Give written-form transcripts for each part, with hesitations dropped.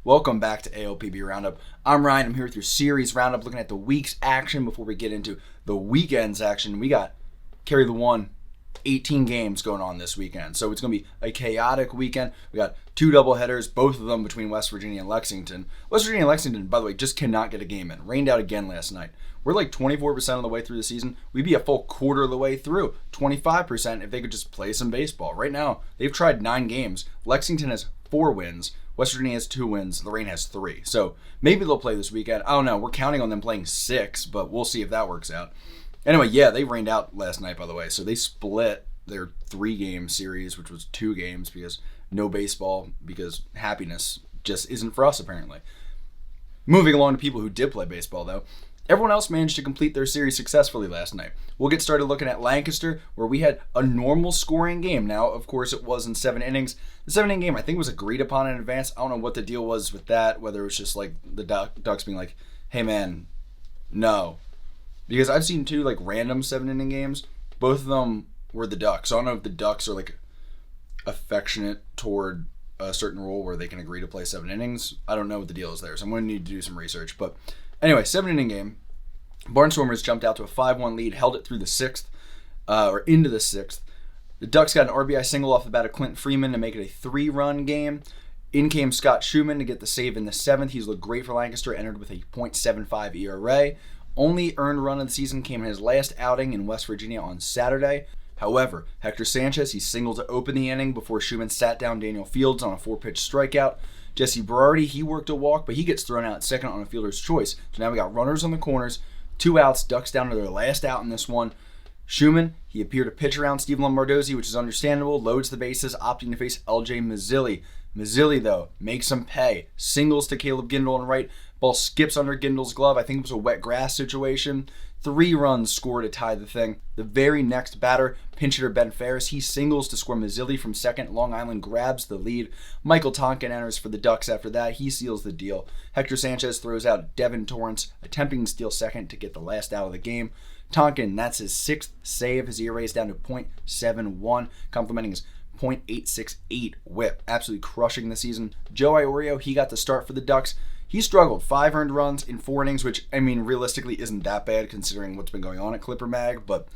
Welcome back to AOPB Roundup. I'm Ryan. I'm here with your Series Roundup, looking at the week's action before we get into the weekend's action. We got carry the one, 18 games going on this weekend. So it's going to be a chaotic weekend. We got two doubleheaders, both of them between West Virginia and Lexington. West Virginia and Lexington, by the way, just cannot get a game in. Rained out again last night. We're like 24% of the way through the season. We'd be a full quarter of the way through. 25% if they could just play some baseball. Right now, they've tried 9 games. Lexington has 4 wins. West Virginia has 2 wins. Lorraine has 3. So maybe they'll play this weekend. I don't know. We're counting on them playing 6, but we'll see if that works out. Anyway, yeah, they rained out last night, by the way. So they split their 3-game series, which was 2 games because no baseball, because happiness just isn't for us, apparently. Moving along to people who did play baseball, though. Everyone else managed to complete their series successfully last night. We'll get started looking at Lancaster, where we had a normal scoring game. Now, of course, it was in 7 innings. The 7-inning game, I think, was agreed upon in advance. I don't know what the deal was with that, whether it was just like the Ducks being like, hey, man, no. Because I've seen 2 like random 7-inning games. Both of them were the Ducks. So I don't know if the Ducks are like affectionate toward a certain rule where they can agree to play 7 innings. I don't know what the deal is there, so I'm going to need to do some research. But anyway, 7-inning game. Barnstormers jumped out to a 5-1 lead, held it through the 6th, or into the 6th. The Ducks got an RBI single off the bat of Clint Freeman to make it a 3-run game. In came Scott Schumann to get the save in the 7th. He's looked great for Lancaster, entered with a .75 ERA. Only earned run of the season came in his last outing in West Virginia on Saturday. However, Hector Sanchez, he singled to open the inning before Schumann sat down Daniel Fields on a 4-pitch strikeout. Jesse Berardi, he worked a walk, but he gets thrown out second on a fielder's choice. So now we got runners on the corners, 2 outs, Ducks down to their last out in this one. Schumann, he appeared to pitch around Steve Lombardozzi, which is understandable, loads the bases, opting to face LJ Mazzilli. Mazzilli, though, makes him pay. Singles to Caleb Gindel on right. Ball skips under Gindel's glove. I think it was a wet grass situation. 3 runs scored to tie the thing. The very next batter, pinch hitter Ben Ferris, he singles to score Mazzilli from second. Long Island grabs the lead. Michael Tonkin enters for the Ducks after that. He seals the deal. Hector Sanchez throws out Devin Torrance, attempting to steal second to get the last out of the game. Tonkin, that's his 6th save. His ERA is down to .71, complementing his .868 whip. Absolutely crushing the season. Joe Iorio, he got the start for the Ducks. He struggled. 5 earned runs in 4 innings, which, I mean, realistically isn't that bad considering what's been going on at Clipper Mag, but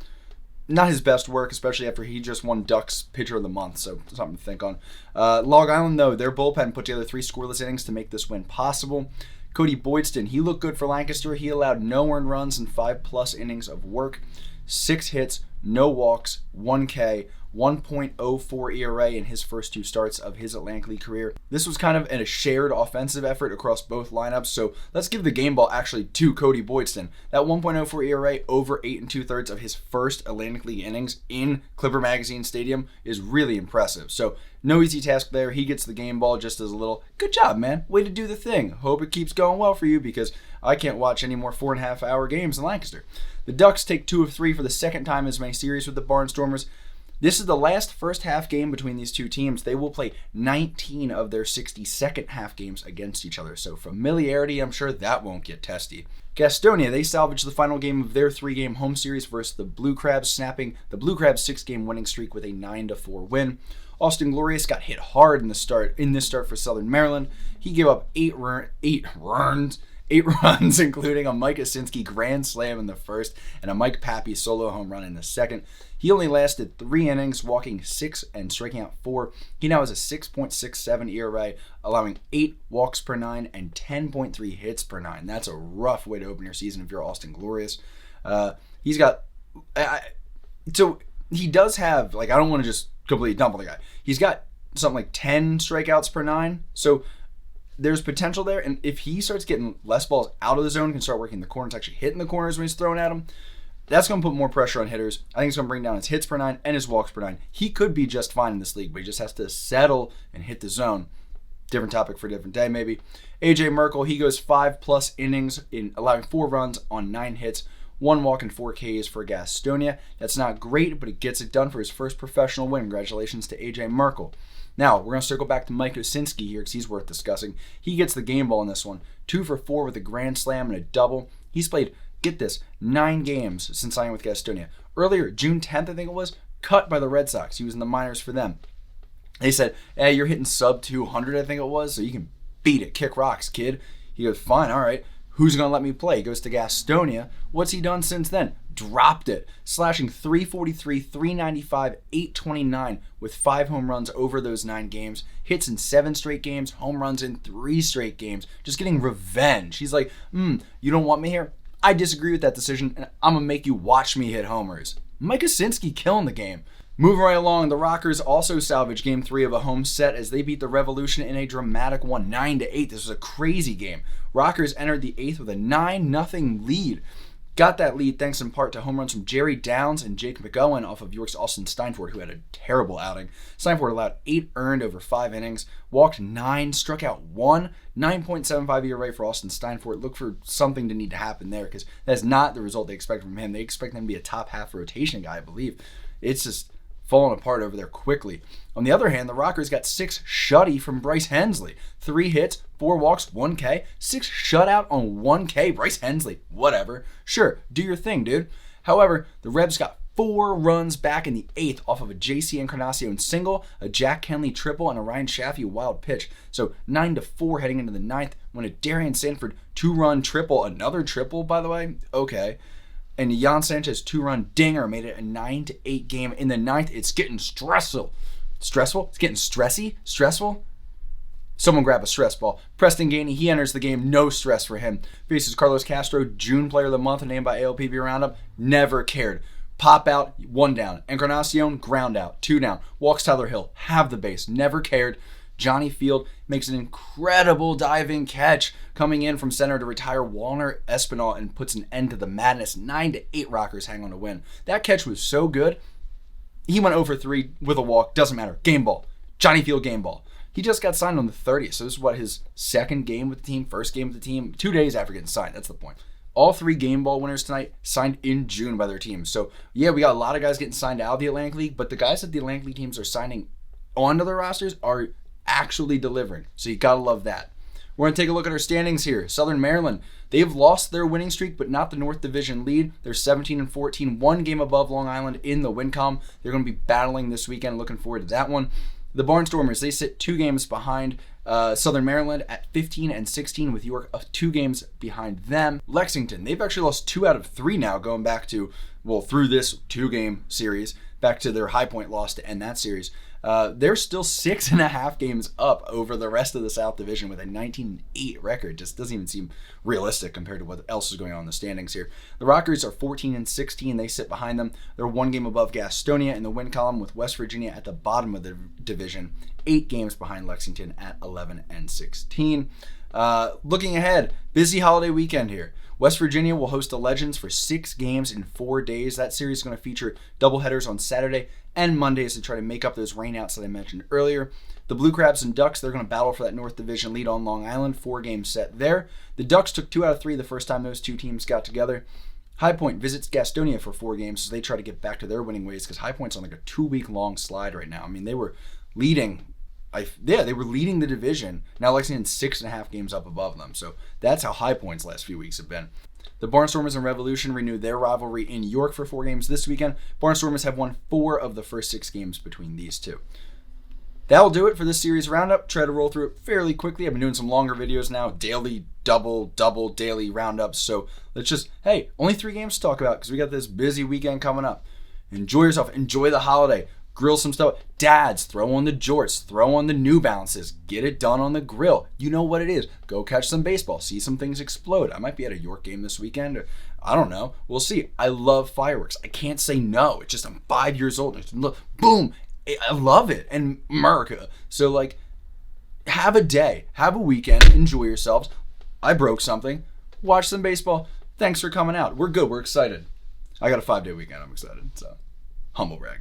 not his best work, especially after he just won Ducks Pitcher of the Month, so something to think on. Long Island, though, their bullpen put together 3 scoreless innings to make this win possible. Cody Boydston, he looked good for Lancaster. He allowed no earned runs in 5+ innings of work. 6 hits, no walks, 1 K, 1.04 ERA in his first 2 starts of his Atlantic League career. This was kind of a shared offensive effort across both lineups, so let's give the game ball actually to Cody Boydston. That 1.04 ERA over 8 2/3 of his first Atlantic League innings in Clipper Magazine Stadium is really impressive. So no easy task there. He gets the game ball just as a little, good job, man. Way to do the thing. Hope it keeps going well for you because I can't watch any more 4.5-hour games in Lancaster. The Ducks take 2 of 3 for the second time in as many series with the Barnstormers. This is the last first half game between these 2 teams. They will play 19 of their 60 second half games against each other. So familiarity, I'm sure that won't get testy. Gastonia, they salvaged the final game of their 3-game home series versus the Blue Crabs, snapping the Blue Crabs' 6-game winning streak with a 9-4 win. Austin Glorious got hit hard in this start for Southern Maryland. He gave up 8 runs, including a Mike Asinski grand slam in the first and a Mike Pappy solo home run in the second. He only lasted 3 innings, walking 6 and striking out 4. He now has a 6.67 ERA, allowing 8 walks per 9 and 10.3 hits per 9. That's a rough way to open your season if you're Austin Glorious. He's got... So he does have... I don't want to just completely dump on the guy. He's got something like 10 strikeouts per 9. So there's potential there, and if he starts getting less balls out of the zone, can start working the corners, actually hitting the corners when he's throwing at them, that's going to put more pressure on hitters. I think it's going to bring down his hits per 9 and his walks per 9. He could be just fine in this league, but he just has to settle and hit the zone. Different topic for a different day, maybe. AJ Merkel, he goes 5+ innings, in allowing 4 runs on 9 hits, 1 walk and 4 Ks for Gastonia. That's not great, but it gets it done for his first professional win. Congratulations to AJ Merkel. Now, we're going to circle back to Mike Osinski here because he's worth discussing. He gets the game ball in this one. 2 for 4 with a grand slam and a double. He's played, get this, 9 games since signing with Gastonia. Earlier, June 10th, I think it was, cut by the Red Sox. He was in the minors for them. They said, hey, you're hitting sub 200, I think it was, so you can beat it. Kick rocks, kid. He goes, fine, all right. Who's going to let me play? He goes to Gastonia. What's he done since then? Dropped it. Slashing 343, 395, 829 with 5 home runs over those 9 games. Hits in 7 straight games. Home runs in 3 straight games. Just getting revenge. He's like, you don't want me here? I disagree with that decision, and I'm going to make you watch me hit homers. Mike Kosinski killing the game. Moving right along, the Rockers also salvaged Game 3 of a home set as they beat the Revolution in a dramatic one, 9-8. This was a crazy game. Rockers entered the 8th with a 9-0 lead. Got that lead thanks in part to home runs from Jerry Downs and Jake McGowan off of York's Austin Steinfort, who had a terrible outing. Steinfort allowed 8 earned over 5 innings, walked 9, struck out 1, 9.75 ERA for Austin Steinfort. Look for something to need to happen there because that's not the result they expect from him. They expect him to be a top half rotation guy, I believe. It's just falling apart over there quickly. On the other hand, the Rockers got 6 shutty from Bryce Hensley. 3 hits, 4 walks, 1 K. 6 shutout on 1 K. Bryce Hensley, whatever. Sure, do your thing, dude. However, the Rebs got 4 runs back in the 8th off of a JC Encarnacion single, a Jack Kenley triple, and a Ryan Shaffey wild pitch. So 9-4 heading into the 9th when a Darian Sanford 2-run triple, another triple, by the way, okay. And Jan Sanchez 2-run dinger made it a 9-8 game. In the 9th, it's getting stressful. Stressful? It's getting stressy? Stressful? Someone grab a stress ball. Preston Gainey, he enters the game. No stress for him. Faces Carlos Castro, June Player of the Month, named by ALPB Roundup. Never cared. Pop out, 1 down. Encarnacion, ground out, 2 down. Walks Tyler Hill, have the base. Never cared. Johnny Field makes an incredible diving catch coming in from center to retire Walner Espinal and puts an end to the madness. 9-8 Rockers hang on to win. That catch was so good. He went 0-for-3 with a walk. Doesn't matter. Game ball. Johnny Field game ball. He just got signed on the 30th. So this is his second game with the team, first game with the team, 2 days after getting signed. That's the point. All 3 game ball winners tonight signed in June by their teams. So yeah, we got a lot of guys getting signed out of the Atlantic League, but the guys that the Atlantic League teams are signing onto their rosters are actually delivering. So you gotta love that. We're going to take a look at our standings here. Southern Maryland, they've lost their winning streak, but not the North Division lead. They're 17-14, 1 game above Long Island in the WinCom. They're going to be battling this weekend. Looking forward to that one. The Barnstormers, they sit 2 games behind Southern Maryland at 15-16 with York 2 games behind them. Lexington, they've actually lost 2 out of 3 now going back to, through this 2-game series, back to their high point loss to end that series. They're still 6.5 games up over the rest of the South Division with a 19-8 record. Just doesn't even seem realistic compared to what else is going on in the standings here. The Rockers are 14-16. They sit behind them. They're 1 game above Gastonia in the win column with West Virginia at the bottom of the division, 8 games behind Lexington at 11-16. Looking ahead, busy holiday weekend here. West Virginia will host the Legends for 6 games in 4 days. That series is going to feature doubleheaders on Saturday and Mondays to try to make up those rainouts that I mentioned earlier. The Blue Crabs and Ducks, they're going to battle for that North Division lead on Long Island, 4-game set there. The Ducks took 2 out of 3 the first time those 2 teams got together. High Point visits Gastonia for 4 games as they try to get back to their winning ways because High Point's on like a 2-week-long slide right now. I mean, they were leading. They were leading the division. Now Lexington's 6.5 games up above them. So that's how High Point's last few weeks have been. The Barnstormers and Revolution renewed their rivalry in York for 4 games this weekend. Barnstormers have won 4 of the first 6 games between these 2. That'll do it for this series roundup. Try to roll through it fairly quickly. I've been doing some longer videos now, daily, double, daily roundups. So let's just, only 3 games to talk about because we got this busy weekend coming up. Enjoy yourself. Enjoy the holiday. Grill some stuff. Dads, throw on the jorts. Throw on the New Balances. Get it done on the grill. You know what it is. Go catch some baseball. See some things explode. I might be at a York game this weekend. I don't know. We'll see. I love fireworks. I can't say no. It's just I'm 5 years old. It's, boom. I love it. And America. So, have a day. Have a weekend. Enjoy yourselves. I broke something. Watch some baseball. Thanks for coming out. We're good. We're excited. I got a 5-day weekend. I'm excited. So, humble brag.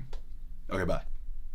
Okay, bye.